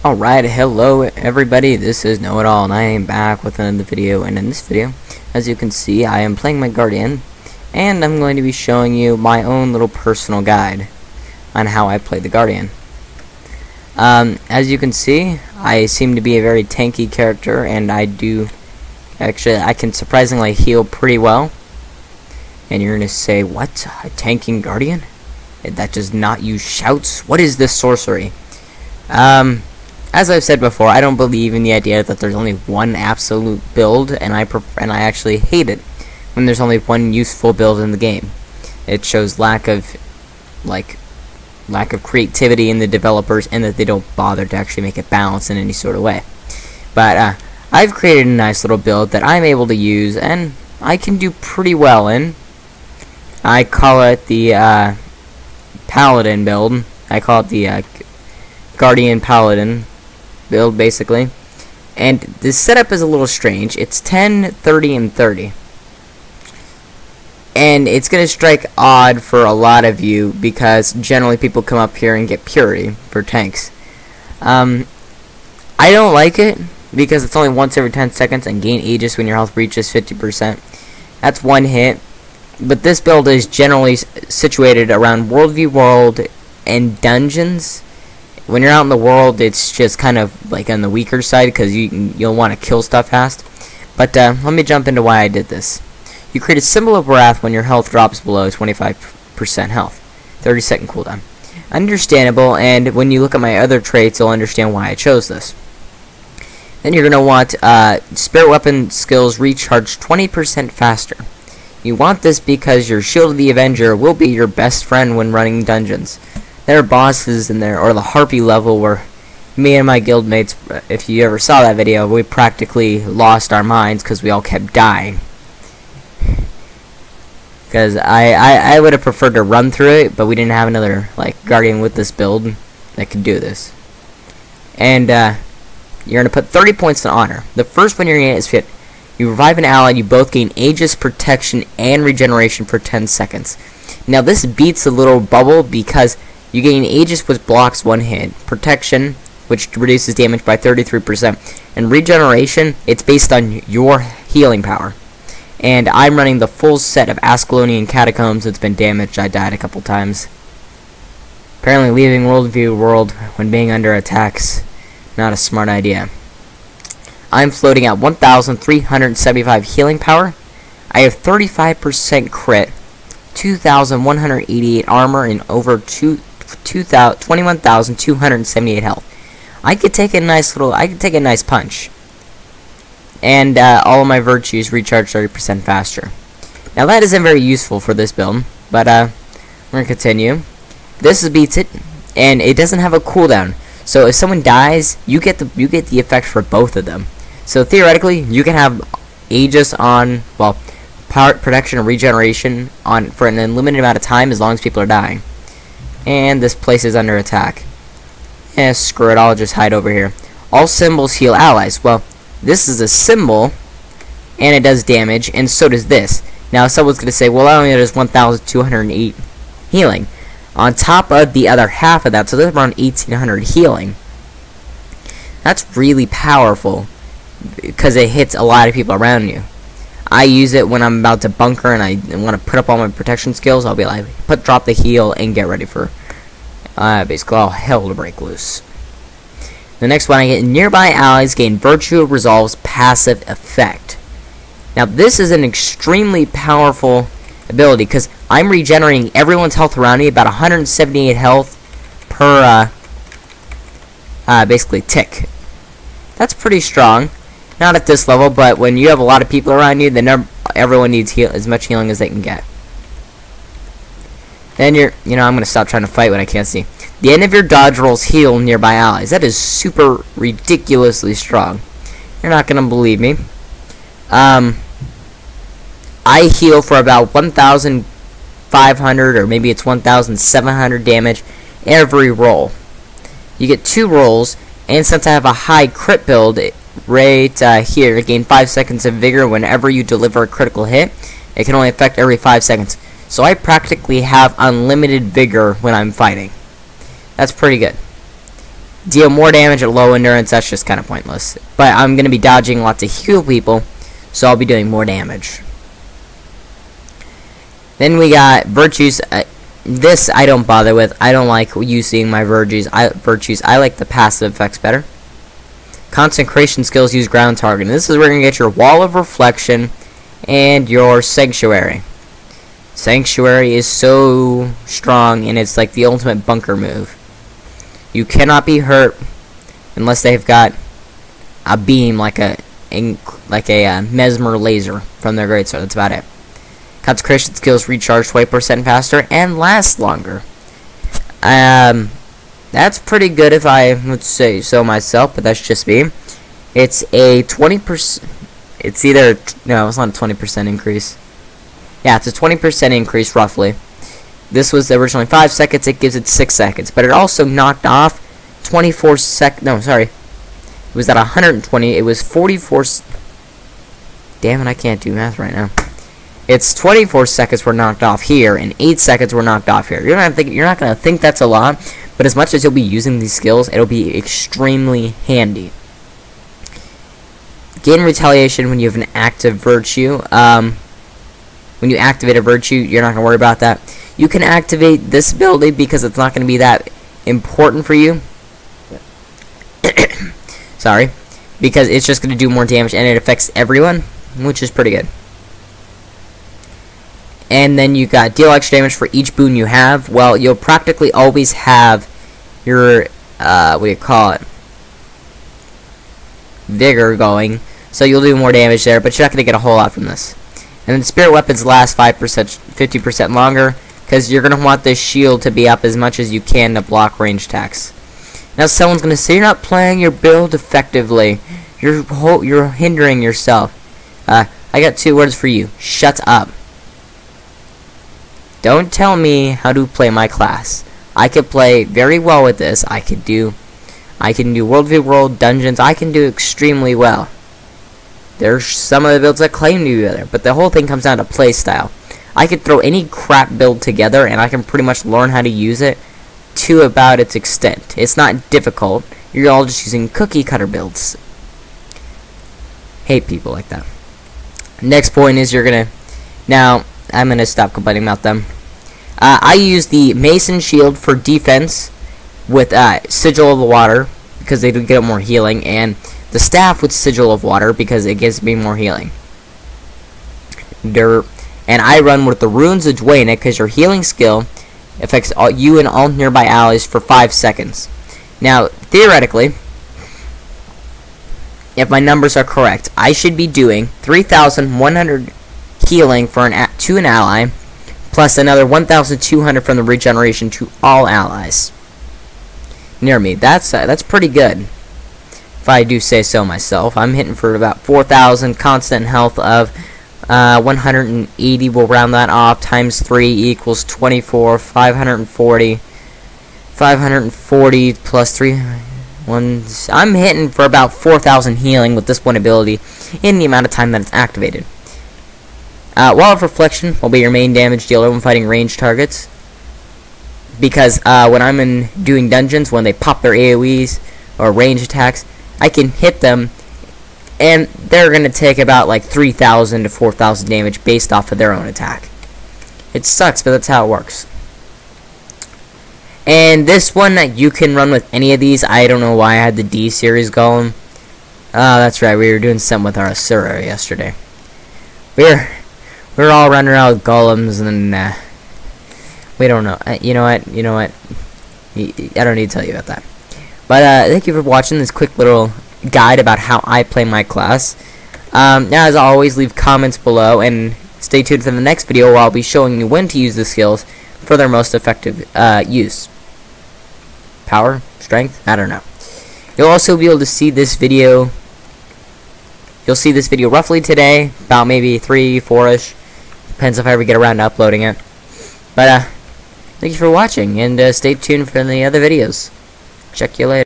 Alright, hello everybody, this is Know-It-All, and I am back with another video, and in this video, as you can see, I am playing my Guardian, and I'm going to be showing you my own little personal guide on how I play the Guardian. As you can see, I seem to be a very tanky character, and I can surprisingly heal pretty well. And you're going to say, what? A tanking Guardian? That does not use shouts? What is this sorcery? As I've said before, I don't believe in the idea that there's only one absolute build, and I actually hate it when there's only one useful build in the game. It shows lack of creativity in the developers, and that they don't bother to actually make it balance in any sort of way. But I've created a nice little build that I'm able to use, and I can do pretty well in. I call it the Paladin build. I call it the Guardian Paladin build, basically. And the setup is a little strange. It's 10, 30, and 30. And it's going to strike odd for a lot of you, because generally people come up here and get purity for tanks. I don't like it, because it's only once every 10 seconds and gain Aegis when your health reaches 50%. That's one hit. But this build is generally situated around Worldview World and dungeons. When you're out in the world, it's just kind of like on the weaker side, because you'll want to kill stuff fast. But let me jump into why I did this. You create a symbol of wrath when your health drops below 25% health. 30-second cooldown. Understandable, and when you look at my other traits, you'll understand why I chose this. Then you're going to want Spirit Weapon skills recharge 20% faster. You want this because your Shield of the Avenger will be your best friend when running dungeons. There are bosses in there, or the Harpy level, where me and my guildmates, if you ever saw that video, we practically lost our minds because we all kept dying. Because I would have preferred to run through it, but we didn't have another Guardian with this build that could do this. And you're going to put 30 points in honor. The first one you're going to get is fit. You revive an ally, you both gain Aegis, protection, and regeneration for 10 seconds. Now this beats the little bubble because you gain Aegis, which blocks one hit, protection, which reduces damage by 33%, and regeneration, it's based on your healing power. And I'm running the full set of Ascalonian Catacombs. It's been damaged. I died a couple times. Apparently leaving Worldview World when being under attacks, not a smart idea. I'm floating at 1,375 healing power. I have 35% crit, 2,188 armor, and over 21,278 health. I could take a nice punch. And all of my virtues recharge 30% faster. Now that isn't very useful for this build, but we're gonna continue. This beats it, and it doesn't have a cooldown. So if someone dies, you get the effect for both of them. So theoretically, you can have Aegis on, well, power, protection, and regeneration on for an unlimited amount of time as long as people are dying. And this place is under attack. Screw it, I'll just hide over here. All symbols heal allies. Well, this is a symbol, and it does damage, and so does this. Now, someone's going to say, well, that only does 1,208 healing. On top of the other half of that, so that's around 1,800 healing. That's really powerful, because it hits a lot of people around you. I use it when I'm about to bunker and I want to put up all my protection skills. I'll be like, drop the heal and get ready for basically all hell to break loose. The next one, I get nearby allies gain Virtue Resolve's passive effect. Now this is an extremely powerful ability because I'm regenerating everyone's health around me, about 178 health per basically tick. That's pretty strong. Not at this level, but when you have a lot of people around you, then everyone needs as much healing as they can get. Then I'm going to stop trying to fight when I can't see. The end of your dodge rolls heal nearby allies. That is super ridiculously strong. You're not going to believe me. I heal for about 1,500 or maybe it's 1,700 damage every roll. You get 2 rolls, and since I have a high crit build, right here, gain 5 seconds of vigor whenever you deliver a critical hit. It can only affect every 5 seconds. So I practically have unlimited vigor when I'm fighting. That's pretty good. deal more damage at low endurance. That's just kind of pointless. But I'm going to be dodging lots of heal people, so I'll be doing more damage. Then we got virtues. This I don't bother with. I don't like using my virtues. I like the passive effects better. Concentration skills use ground targeting. This is where you're going to get your wall of reflection and your sanctuary. Sanctuary is so strong, and it's like the ultimate bunker move. You cannot be hurt unless they've got a beam like a mesmer laser from their greatsword. That's about it. Concentration skills recharge 20% faster and last longer. That's pretty good if I would say so myself, but that's just me. It's a 20%. It's either no, it's not a 20% increase. Yeah, it's a 20% increase roughly. This was originally 5 seconds. It gives it 6 seconds, but it also knocked off 24 sec. No, sorry. It was at 120. It was 44. Damn it, I can't do math right now. It's 24 seconds were knocked off here, and 8 seconds were knocked off here. You're not gonna think that's a lot, but as much as you'll be using these skills, it'll be extremely handy. Gain retaliation when you have an active virtue. When you activate a virtue, you're not gonna worry about that. You can activate this ability because it's not gonna be that important for you. Sorry, because it's just gonna do more damage and it affects everyone, which is pretty good. And then you got deal extra damage for each boon you have. Well, you'll practically always have your what do you call it? Vigor going, so you'll do more damage there, but you're not gonna get a whole lot from this. And then spirit weapons last 5%, 50% longer, because you're gonna want this shield to be up as much as you can to block range attacks. Now someone's gonna say you're not playing your build effectively. You're hindering yourself. I got 2 words for you. Shut up. Don't tell me how to play my class. I could play very well with this. I can do World v World dungeons. I can do extremely well. There's some of the builds that claim to be better, but the whole thing comes down to play style. I could throw any crap build together, and I can pretty much learn how to use it to about its extent. It's not difficult. You're all just using cookie cutter builds. Hate people like that. Next point is now I'm gonna stop complaining about them. I use the Mason Shield for defense with Sigil of the Water because they do get more healing, and the Staff with Sigil of Water because it gives me more healing. And I run with the Runes of Dwayne because your healing skill affects you and all nearby allies for 5 seconds. Now, theoretically, if my numbers are correct, I should be doing 3,100 healing for to an ally, plus another 1,200 from the regeneration to all allies near me. That's pretty good, if I do say so myself. I'm hitting for about 4,000 constant health of 180. We'll round that off. Times 3 equals 24. 540. 540 plus 3. I'm hitting for about 4,000 healing with this one ability in the amount of time that it's activated. Wall of Reflection will be your main damage dealer when fighting ranged targets, because when I'm doing dungeons, when they pop their AoEs or range attacks, I can hit them, and they're going to take about like 3,000 to 4,000 damage based off of their own attack. It sucks, but that's how it works. And this one, you can run with any of these. I don't know why I had the D series going. Oh, that's right, we were doing something with our Asura yesterday. We're all running around with golems, and we don't know. You know what? I don't need to tell you about that. But thank you for watching this quick little guide about how I play my class. Now, as always, leave comments below, and stay tuned for the next video where I'll be showing you when to use the skills for their most effective use. Power? Strength? I don't know. You'll also be able to see this video. You'll see this video roughly today, about maybe 3, 4-ish. Depends if I ever get around to uploading it. But, thank you for watching, and stay tuned for the other videos. Check you later.